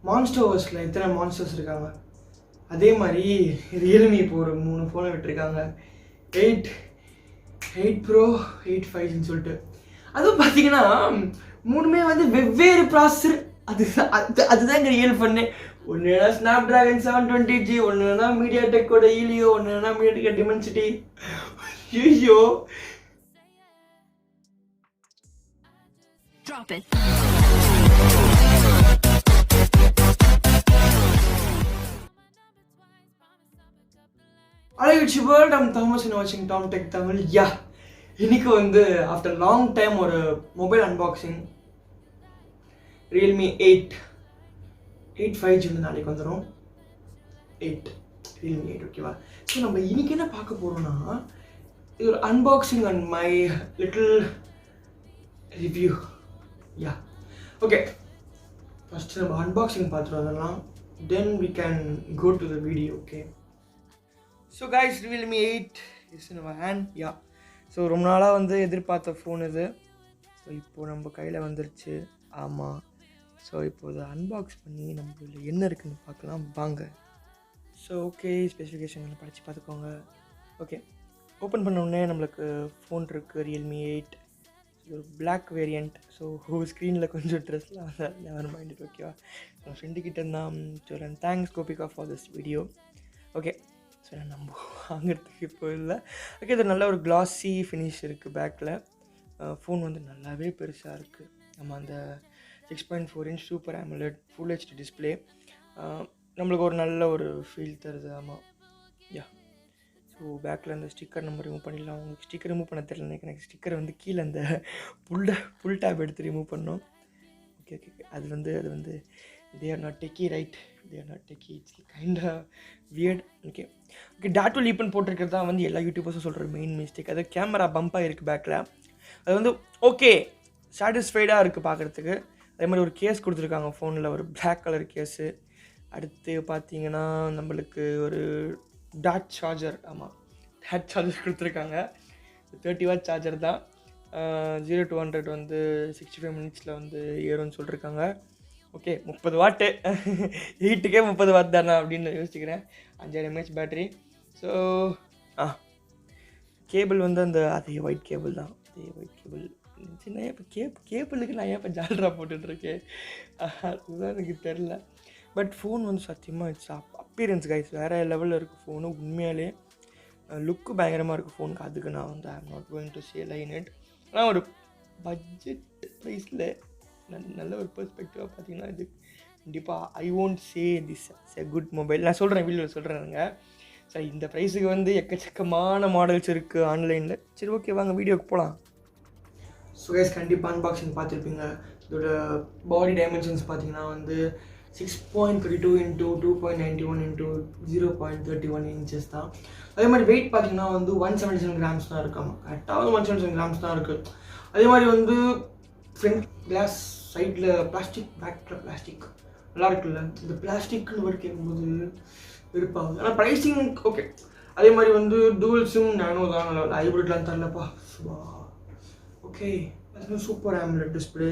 மான்ஸ்டர்ஸில் எத்தனை மான்ஸ்டர்ஸ் இருக்காங்க அதே மாதிரி ரியல்மி இப்போ ஒரு 3 ஃபோனை விட்டுருக்காங்க 8 ப்ரோ 8 5ன்னு சொல்லிட்டு. அதுவும் பார்த்தீங்கன்னா 3மே வந்து வெவ்வேறு ப்ராசஸர். அதுதான் இங்கே ரியல் பண்ணு. ஒன்று வேணா ஸ்னாப்ட்ராகன் 720G, ஒன்று வேணா மீடியாடெக்கோட ஹீலியோ, ஒன்று வேணா மீடியாடெக் டிமென்சிட்டி. ஐயோ Hello YouTube world, I'm Thomas and watching tomtechtamil. Yeah, இன்னைக்கு வந்து ஆஃப்டர் லாங் டைம் ஒரு மொபைல் அன்பாக்சிங். Realme 8 5G நாளைக்கு வந்துடும். 8 Realme 8 ஓகேவா. ஸோ நம்ம இன்னைக்கு என்ன பார்க்க போகிறோம்னா இது ஒரு unboxing and my little review. Ya okay, first நம்ம அன்பாக்சிங் பார்த்துட்டு வரலாம், then we can go to the video. Okay, so guys, Realme 8 is in our hand. Ya, so ரொம்ப நாளாக வந்து எதிர்பார்த்த ஃபோன் இது. ஸோ இப்போது நம்ம கையில் வந்துருச்சு. ஆமாம், ஸோ இப்போ இதை அன்பாக்ஸ் பண்ணி நம்ம இதில் என்ன இருக்குதுன்னு பார்க்கலாம் வாங்க. ஸோ ஓகே, ஸ்பெசிஃபிகேஷன் படித்து பார்த்துக்கோங்க. ஓகே, ஓப்பன் பண்ண உடனே நம்மளுக்கு ஃபோன் இருக்குது, Realme 8. இது ஒரு பிளாக் வேரியண்ட். ஸோ ஸ்க்ரீனில் கொஞ்சம் ட்ரெஸ்லாம் நெவர் மைண்டட். ஓகேவா, என் ஃப்ரெண்டுக்கிட்ட இருந்தால் சொல்கிறேன், thanks Gopika for this video. Okay, so நான் நம்ம வாங்கிறதுக்கு இப்போ இல்லை. ஓகே, இது நல்ல ஒரு கிளாஸி ஃபினிஷ் இருக்குது பேக்கில். ஃபோன் வந்து நல்லாவே பெருசாக இருக்குது. நம்ம அந்த 6.4 inch super AMOLED full HD display நம்மளுக்கு ஒரு நல்ல ஒரு ஃபீல் தருது. ஆமாம், யா. ஸோ பேக்கில் அந்த ஸ்டிக்கர் நம்ம ரிமூவ் பண்ணிடலாம். உங்களுக்கு ஸ்டிக்கர் ரிமூவ் பண்ண தெரியல, எனக்கு ஸ்டிக்கர் வந்து கீழே அந்த புல் டேப் எடுத்து ரிமூவ் பண்ணோம். ஓகே ஓகே, அது வந்து they are not techie, right? They are not techie. It's kind of weird. Okay okay, டாட் லீப்பன் போட்டிருக்கிறது தான் வந்து எல்லா யூடியூபர்ஸும் சொல்கிற மெயின் மிஸ்டேக். அது கேமரா பம்பாக இருக்குது பேக்கில். அது வந்து ஓகே சாட்டிஸ்ஃபைடாக இருக்குது பார்க்குறதுக்கு. அதே மாதிரி ஒரு கேஸ் கொடுத்துருக்காங்க ஃபோனில், ஒரு பிளாக் கலர் கேஸு. அடுத்து பார்த்தீங்கன்னா நம்மளுக்கு ஒரு டாட் சார்ஜர். ஆமாம், டாட் சார்ஜர் கொடுத்துருக்காங்க. 30 watt சார்ஜர் தான். 0 to 100 வந்து 65 minutes வந்து ஏறும்னு சொல்லியிருக்காங்க. ஓகே, 30 வாட்டு 8க்கே 30 வாட் தானே அப்படின்னு யோசிச்சுக்கிறேன். 5000 mAh பேட்டரி. ஸோ கேபிள் வந்து அதே ஒயிட் கேபிள் தான். அதே ஒயிட் கேபிள் சின்ன. இப்போ கேபிளுக்கு நான் ஏன் இப்போ ஜால்ரா போட்டுட்ருக்கேன் அதுதான் எனக்கு தெரில. பட் ஃபோன் வந்து சத்தியமாக இட்ஸ் அப்பியரன்ஸ் கைஸ் வேறு லெவலில் இருக்குது ஃபோனு. உண்மையாலே லுக்கு பயங்கரமாக இருக்குது ஃபோனுக்கு. அதுக்கு நான் வந்து I am not going to say lie in it. ஆனால் ஒரு பட்ஜெட் ப்ரைஸில் நல்ல ஒரு பெர்ஸ்பெக்டிவாக பார்த்தீங்கன்னா இது கண்டிப்பாக I won't say this a good mobile. நான் சொல்கிறேன், வீடியோவில் சொல்கிறேங்க. சரி, இந்த ப்ரைஸுக்கு வந்து எக்கச்சக்கமான மாடல்ஸ் இருக்குது ஆன்லைனில். சரி ஓகே, வாங்க வீடியோக்கு போகலாம். ஸோ கைஸ், கண்டிப்பாக அன்பாக்சிங் பார்த்துருப்பீங்க. இதோட பாடி டைமென்ஷன்ஸ் பார்த்தீங்கன்னா வந்து 6.32 into 2.91 into 0.31 inches தான். அதே மாதிரி வெயிட் பார்த்தீங்கன்னா வந்து 177 grams தான் இருக்காங்க. கரெக்டாக 177 grams தான் இருக்குது. அதே மாதிரி வந்து ஃப்ரண்ட் கிளாஸ் சைடில் பிளாஸ்டிக், பேக்கில் பிளாஸ்டிக் நல்லா இருக்குல்ல. இந்த பிளாஸ்டிக்னு வரை கேட்கும்போது விருப்பாகுது. ஆனால் ப்ரைஸிங் ஓகே. அதே மாதிரி வந்து டூவல் சிம் நானோ தான், நல்லா ஹைப்ரிட்லாம் தரலப்பா. ஓகே, அது சூப்பர் AMOLED டிஸ்பிளே.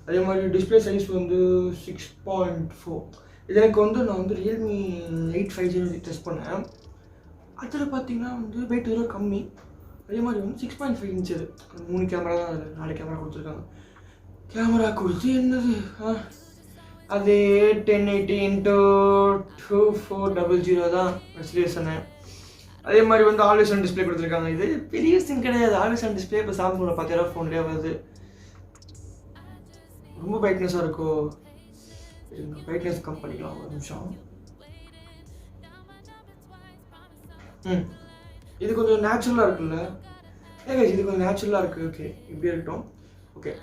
அதே மாதிரி டிஸ்பிளே சைஸ் வந்து 6.4. இது எனக்கு வந்து நான் வந்து Realme 8 5G டெஸ்ட் பண்ணேன். அதில் பார்த்தீங்கன்னா வந்து வெயிட் இதெல்லாம் கம்மி. அதே மாதிரி வந்து 6.5 inch. 3 கேமரா தான், அதில் 4 கேமரா கொடுத்துருக்காங்க. கேமரா கொடுத்து என்னது அது 1080 into 2400 தான் ரெசல்யூஷனு. அதே மாதிரி வந்து ஆல்வேஸ் ஆன் டிஸ்பிளே கொடுத்துருக்காங்க. இது பெரிய சிம் கிடையாது, ஆல்வேஸ் ஆன் டிஸ்பிளே. இப்போ சாம்சங்கில் 10,000 ஃபோன்லேயே வருது. ரொம்ப பிரைட்னஸாக இருக்கும். பிரைட்னஸ் கம் பண்ணிக்கலாம் ஒரு நிமிஷம். இது கொஞ்சம் நேச்சுரலாக இருக்குல்ல. ஏங்க இது கொஞ்சம் நேச்சுரலாக இருக்குது. ஓகே, இப்படியே இருக்கட்டும். ஓகே,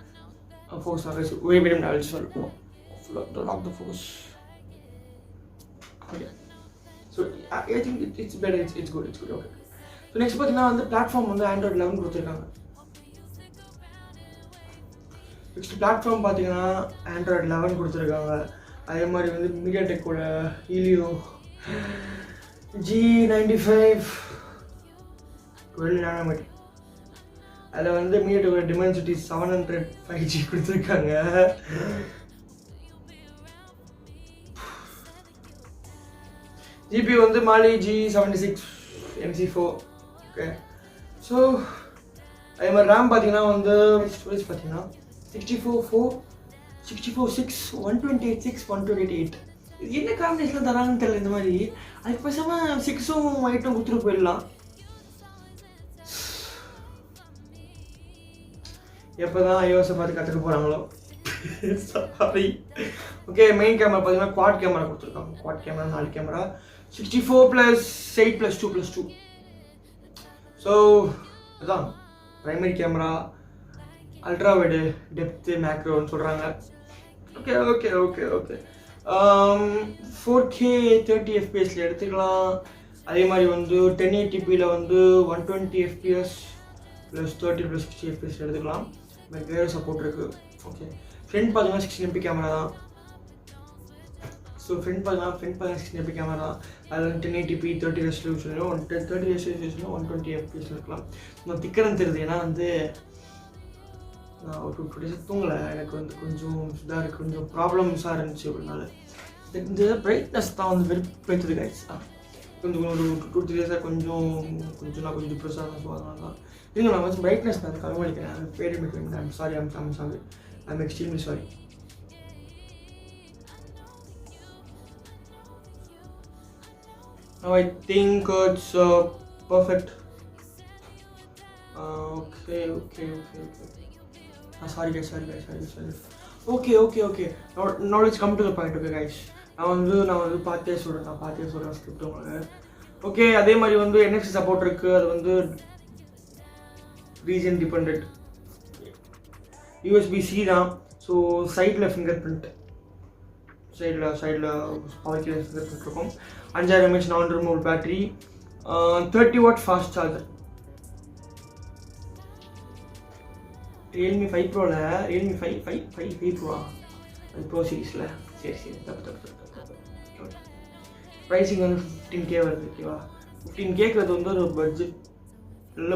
ஃபோக்கஸ் ஆகிடுச்சு. வெயிட் ஆகிடுச்சு சொல்லுவோம். Lock the focus. Okay, so I think it's better. It's good. Okay, so next பார்த்தீங்கன்னா வந்து பிளாட்ஃபார்ம் வந்து Android 11 கொடுத்துருக்காங்க. நெக்ஸ்ட் பிளாட்ஃபார்ம் பார்த்தீங்கன்னா Android 11 கொடுத்துருக்காங்க. அதே மாதிரி வந்து மீடியாடெக்கோட Helio G95 12 nanometer. அதில் வந்து மீடியாடெக்கோட டிமென்சிட்டி 700 5G கொடுத்துருக்காங்க. GPU வந்து Mali-G76 MC4. Okay. So அதே மாதிரி RAM பார்த்தீங்கன்னா வந்து ஸ்டோரேஜ் பார்த்தீங்கன்னா 64/6 128/6 128. இது என்ன காம்பினேஷன் தராங்கன்னு தெரியல. இந்த மாதிரி அதுக்கு பேசாமல் 6ம் 8ம் கொடுத்துட்டு போயிடலாம். எப்போ தான் iOS பார்த்து கற்றுக்க போகிறாங்களோ. சாரி. ஓகே, மெயின் கேமரா பார்த்தீங்கன்னா குவாட் கேமரா கொடுத்துருக்காங்க. Quad camera 4 camera 64+8+2+2. ஸோ அதுதான் primary camera, ultra wide, depth, மேக்ரோன்னு சொல்கிறாங்க. Okay okay okay okay 4K 30 FPSல எடுத்துக்கலாம். அதே மாதிரி வந்து 1080pல வந்து 120 FPS + 30 + 60 FPS எடுத்துக்கலாம். வேறு சப்போர்ட் இருக்குது. ஓகே, ஃப்ரண்ட் பார்த்தீங்கன்னா 16 MP கேமரா தான். ஸோ ஃப்ரண்ட் பார்த்தீங்கன்னா 16 MP கேமரா தான். அதில் 1080p 30 ரெசல்யூஷன்லையும் 30 ரெசல்யூஷன்லையும் 120 FPS இருக்கலாம். நான் திக்கரம் தெரியுது. ஏன்னா வந்து நான் ஒரு 2 days தூங்கலை. எனக்கு வந்து கொஞ்சம் இதாக இருக்குது, கொஞ்சம் ப்ராப்ளம்ஸாக இருந்துச்சு. அப்படினால இந்த பிரைட்னஸ் தான் வந்து வெறுப்பேற்றுது கைஸ். கொஞ்சம் ஒரு 2-3 days கொஞ்சம் டிப்ரெஸ்ஸாக தான். ஸோ அதனால தான் இல்லைங்க, நான் வந்து பிரைட்னஸ் நான் கம்மி பண்ணிக்கிறேன். பேர் I'm sorry, I'm extremely sorry. Now I think it's perfect. Okay. Sorry guys. Okay. Now let's come to the point. Okay guys, நான் வந்து பார்த்தே சொல்கிறேன் ஸ்கிரிப்ட் உங்களுக்கு. ஓகே, அதே மாதிரி வந்து NFC சப்போர்ட் இருக்குது. அது வந்து ரீஜன் டிபெண்டட். USB-C தான். ஸோ சைடில் ஃபிங்கர் பிரிண்ட், சைடில் பவர் கீழே ஃபிங்கர் பிரிண்ட் இருக்கும். 5000 mAh நான் removal battery, 30 watt fast charger. Realme 5 Proல Realme 5 Pro அது ப்ரோ சீரீஸில். சரி தப்பு. ப்ரைஸிங் வந்து 15K வருது. ஓகேவா, 15Kங்கிறது வந்து ஒரு பட்ஜெட், நல்ல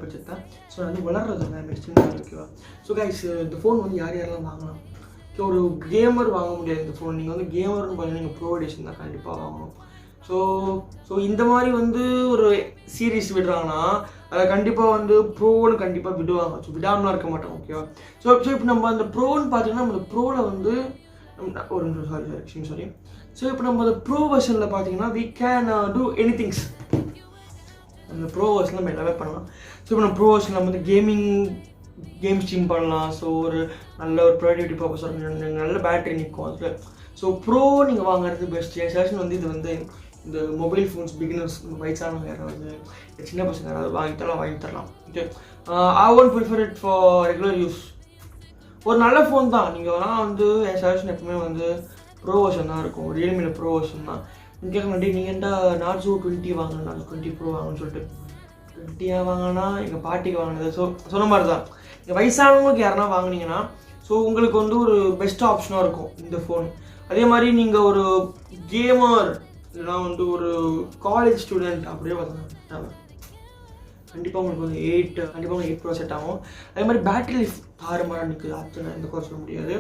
பட்ஜெட் தான். ஸோ அது வளர்றது தான் எக்ஸ்ட்ரீம். ஓகேவா. ஸோ கைஸ், இந்த ஃபோன் வந்து யாரெல்லாம் வாங்கலாம்? ஸோ ஒரு கேமர் வாங்க முடியாது இந்த ஃபோன். நீங்கள் வந்து கேமர்னு பார்த்தீங்கன்னா நீங்கள் ப்ரோ எடிஷன் தான் கண்டிப்பாக வாங்கணும். ஸோ இந்த மாதிரி வந்து ஒரு சீரீஸ் விடுறாங்கன்னா அதை கண்டிப்பாக வந்து ப்ரோன்னு கண்டிப்பாக விடுவாங்க. ஸோ விடாமலாம் இருக்க மாட்டாங்க. ஓகேவா. ஸோ இப்போ நம்ம அந்த ப்ரோன்னு பார்த்தீங்கன்னா நம்ம ப்ரோவில் வந்து ஒரு நிமிஷம் சாரி. ஸோ இப்போ நம்ம அந்த ப்ரோ வெர்ஷனில் பார்த்தீங்கன்னா we can do anything. அந்த ப்ரோ வெர்ஷனில் நம்ம எல்லாமே பண்ணலாம். ஸோ இப்போ நம்ம ப்ரோ வெர்ஷனில் நம்ம வந்து கேம் ஸ்ட்ரீம் பண்ணலாம். ஸோ ஒரு நல்ல ஒரு ப்ரொடக்டிவிட்டி பர்பஸ் இருக்கும், நல்ல பேட்டரி நிற்கும் அதில். ஸோ ப்ரோ நீங்கள் வாங்குறது பெஸ்ட். என் சஜஷன் வந்து இது வந்து இந்த மொபைல் ஃபோன்ஸ் பிகினர்ஸ், வயசானவங்க யாராவது, சின்ன பசங்க யாராவது வாங்கி தரலாம். Okay, I won't prefer it for regular use. ஒரு நல்ல ஃபோன் தான். நீங்கள் வேணால் வந்து என் சஜஷன் எப்பவுமே வந்து ப்ரோ வெர்ஷன் தான் இருக்கும். ரியல்மியில் ப்ரோ வெர்ஷன் தான். கேட்க மாட்டேன், நீங்கள் என்ன நார்சோ 20 வாங்கணும், நார்சோ 20 ப்ரோ வாங்கணும்னு சொல்லிட்டு 20 வாங்கினா எங்கள் பாட்டிக்கு வாங்கினது. ஸோ சொன்ன மாதிரி தான் நீங்கள் வயசானவங்களுக்கு யாருன்னா வாங்கினீங்கன்னா ஸோ உங்களுக்கு வந்து ஒரு பெஸ்ட் ஆப்ஷனாக இருக்கும் இந்த ஃபோன். அதே மாதிரி நீங்கள் ஒரு கேமர் இல்லைனா வந்து ஒரு காலேஜ் ஸ்டூடெண்ட் அப்படியே பார்த்தோன்னா கண்டிப்பாக உங்களுக்கு வந்து 8 Pro செட் ஆகும். அதே மாதிரி பேட்டரி லைஃப் தாறுமாறாக நிற்குது. அது எந்த குறை சொல்ல முடியாது.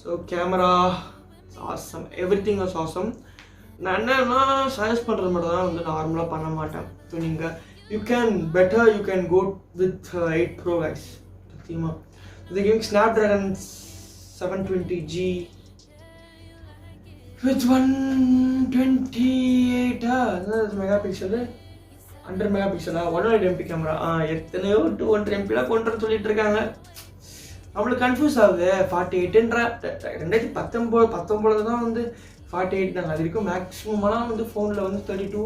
So camera awesome, everything is awesome. நான் என்னன்னா சஜஸ்ட் பண்ணுறது மட்டும் தான் வந்து நார்மலாக பண்ண மாட்டேன். ஸோ நீங்கள் you can go with 8 Pro guys. சத்தியமாக இது giving Snapdragon 720G with 128 megapixel 100 மெகாபிக்சலா 108 MP கேமரா. எத்தனையோ 200 MPலாம் கொண்டு சொல்லிட்டு இருக்காங்க. நம்மளுக்கு கன்ஃபியூஸ் ஆகுது. 48ன்ற 2019 தான் வந்து 48 நாங்கள் அது வரைக்கும் மேக்ஸிமம்லாம் வந்து ஃபோனில் வந்து 32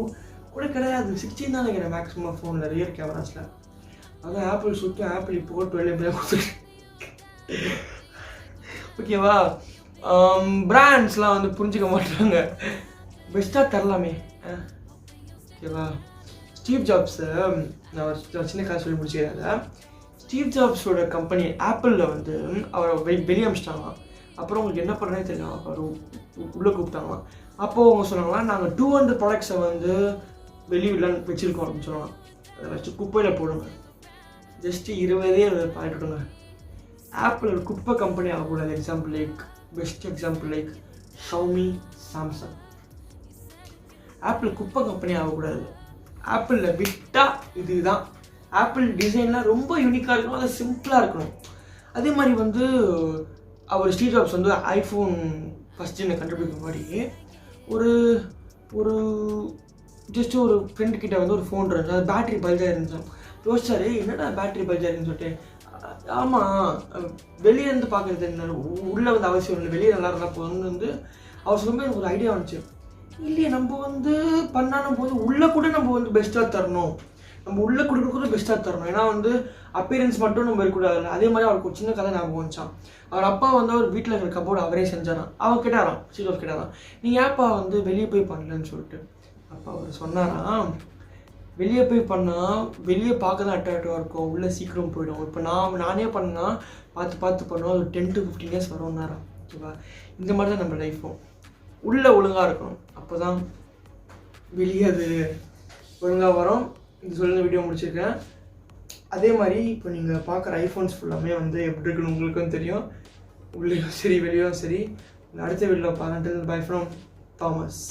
கூட கிடையாது, 16 தான் நினைக்கிறேன் மேக்ஸிமம் ஃபோனில் ரியர் கேமராஸில். அதான் ஆப்பிள் சுற்றி ஆப்பிள் இப்போ 12 MP கொடுத்துருக்கு. ஓகேவா. பிராண்ட்ஸ்லாம் வந்து புரிஞ்சிக்க மாட்டாங்க, பெஸ்ட்டாக தரலாமே. ஓகேவா. ஸ்டீவ் ஜாப்ஸு நான் ஒரு சின்ன கதை சொல்லி முடிச்சுக்கிறேன். ஸ்டீவ் ஜாப்ஸோட கம்பெனி ஆப்பிளில் வந்து அவரை வெளியே அமிச்சிட்டாங்க. அப்புறம் உங்களுக்கு என்ன பண்ணுறதே தெரியல. அவர் உள்ளே கூப்பிட்டாங்களாம். அப்போது அவங்க சொன்னாங்களா, நாங்கள் 200 ப்ராடக்ட்ஸை வந்து வெளியிடலான்னு வச்சுருக்கோம் அப்படின்னு சொன்னாங்க. அதை வச்சு குப்பையில் போடுங்க, ஜஸ்ட்டு 20 பாயிண்ட் விடுங்க. ஆப்பிள் ஒரு குப்பை கம்பெனி ஆகக்கூடாது. Best example like Xiaomi, Samsung. Apple குப்பை கம்பெனி ஆகக்கூடாது. ஆப்பிளில் விட்டால் இதுதான். ஆப்பிள் டிசைன்லாம் ரொம்ப யூனிக்காக இருக்கணும், அது சிம்பிளாக இருக்கணும். அதே மாதிரி வந்து அவர் ஸ்டீவ் ஜாப்ஸ் வந்து ஐஃபோன் ஃபஸ்ட் ஜென்னை கண்டுபிடிக்கிற மாதிரி ஒரு ஒரு ஜஸ்ட் ஒரு ஃப்ரெண்டு கிட்ட வந்து ஒரு ஃபோன் இருந்துச்சு, அது பேட்ரி பல்ஜாக இருந்துச்சு. யோசிச்சாரு, என்னடா பேட்ரி பல்ஜாக இருக்குன்னு சொல்லிட்டு. ஆமாம், வெளியே இருந்து பார்க்குறது என்ன, உள்ளே வந்து அவசியம் இல்லை, வெளியே நல்லா இருந்தால் போதும்னு வந்து அவர் சொல்லும்போது எனக்கு ஒரு ஐடியா வந்துச்சு. இல்லையே, நம்ம வந்து பண்ணாலும் போது உள்ளே கூட நம்ம வந்து பெஸ்ட்டாக தரணும், நம்ம உள்ளே கொடுக்க பெஸ்ட்டாக தரணும். ஏன்னா வந்து அப்பியரன்ஸ் மட்டும் நம்ம இருக்கக்கூடாது. அதே மாதிரி அவருக்கு ஒரு சின்ன கதை ஞாபகம் வந்துச்சான். அவர் அப்பா வந்து அவர் வீட்டில் இருக்கிற கபோர்டு அவரே செஞ்சாராம். அவன் கேட்டாராம், ஸ்டீவ் ஜாப்ஸ் கேட்டாராம், நீங்கள் ஏன்ப்பா வந்து வெளியே போய் பண்ணலன்னு சொல்லிட்டு. அப்போ அவர் சொன்னாராம், வெளியே போய் பண்ணால் வெளியே பார்க்க தான் அட்ராக்டிவாக இருக்கும், உள்ளே சீக்கிரம் போயிடும். இப்போ நானே பண்ணால் பார்த்து பண்ணுவோம், அது 10 to 15 years வரும்னாராம். ஓகேவா? இந்த மாதிரி தான் நம்ம லைஃப்பும் உள்ளே ஒழுங்காக இருக்கணும், அப்போ தான் வெளியே அது ஒழுங்காக வரும். இது சொல்லுங்க, வீடியோ முடிச்சிருக்கேன். அதே மாதிரி இப்போ நீங்கள் பார்க்குற ஐஃபோன்ஸ் ஃபுல்லாமே வந்து எப்படி இருக்குன்னு உங்களுக்கும் தெரியும், உள்ளேயும் சரி வெளியும் சரி. அடுத்த வீடியோவில் பார்த்துட்டு பை ஃப்ரம் தாமஸ்.